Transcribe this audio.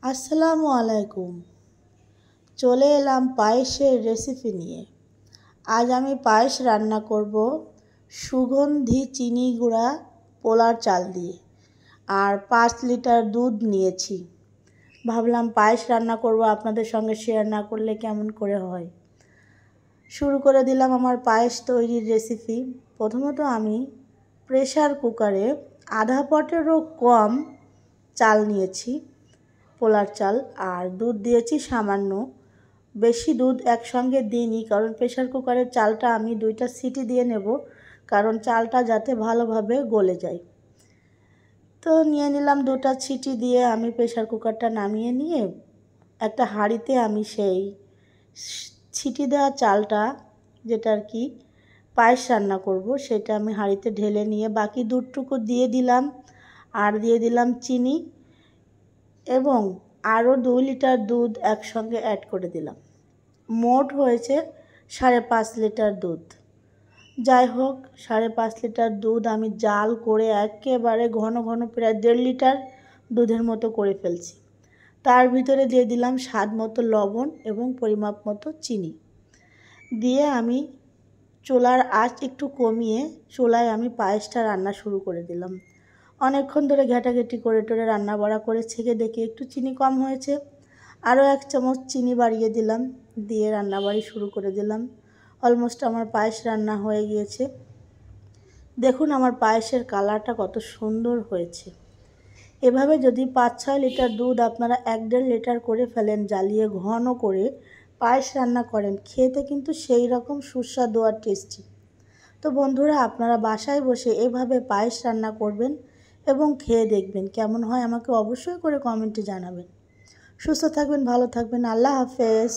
আসসালামু আলাইকুম। চলে এলাম পায়েসের রেসিপি নিয়ে। আজ আমি পায়েস রান্না করব সুগন্ধি চিনি গুঁড়া পোলার চাল দিয়ে, আর 5 লিটার দুধ নিয়েছি। ভাবলাম পায়েস রান্না করব, আপনাদের সঙ্গে শেয়ার না করলে কেমন করে হয়। শুরু করে দিলাম আমার পায়েস তৈরির রেসিপি। প্রথমত আমি প্রেসার কুকারে আধা পটেরও কম চাল নিয়েছি, পোলার চাল, আর দুধ দিয়েছি সামান্য। বেশি দুধ একসঙ্গে দিইনি, কারণ প্রেসার কুকারের চালটা আমি 2টা সিটি দিয়ে নেব, কারণ চালটা যাতে ভালোভাবে গলে যায়। তো নিয়ে নিলাম 2টা সিটি দিয়ে। আমি প্রেসার কুকারটা নামিয়ে নিয়ে একটা হাঁড়িতে আমি সেই সিটি দেওয়া চালটা, যেটা আর কি পায়েস রান্না করব, সেটা আমি হাঁড়িতে ঢেলে নিয়ে বাকি দুধটুকু দিয়ে দিলাম, আর দিয়ে দিলাম চিনি, এবং আরও 2 লিটার দুধ একসঙ্গে অ্যাড করে দিলাম। মোট হয়েছে 5.5 লিটার দুধ। যাই হোক, 5.5 লিটার দুধ আমি জাল করে একেবারে ঘন ঘন, প্রায় 1.5 লিটার দুধের মতো করে ফেলছি। তার ভিতরে দিয়ে দিলাম স্বাদ মতো লবণ এবং পরিমাপ মতো চিনি দিয়ে আমি চুলার আঁচ একটু কমিয়ে চুলায় আমি পায়েসটা রান্না শুরু করে দিলাম। অনেকক্ষণ ধরে ঘেটাঘেটি করে রান্না বাড়া করে ছেঁকে দেখি একটু চিনি কম হয়েছে, আরও 1 চামচ চিনি বাড়িয়ে দিলাম, দিয়ে রান্নাবাড়ি শুরু করে দিলাম। অলমোস্ট আমার পায়েস রান্না হয়ে গিয়েছে। দেখুন আমার পায়েসের কালারটা কত সুন্দর হয়েছে। এভাবে যদি 5-6 লিটার দুধ আপনারা 1-1.5 লিটার করে ফেলেন, জ্বালিয়ে ঘন করে পায়েস রান্না করেন, খেতে কিন্তু সেই রকম সুস্বাদু আর টেস্টি। তো বন্ধুরা, আপনারা বাসায় বসে এভাবে পায়েস রান্না করবেন এবং খেয়ে দেখবেন কেমন হয়, আমাকে অবশ্যই করে কমেন্টে জানাবেন। সুস্থ থাকবেন, ভালো থাকবেন। আল্লাহ হাফেজ।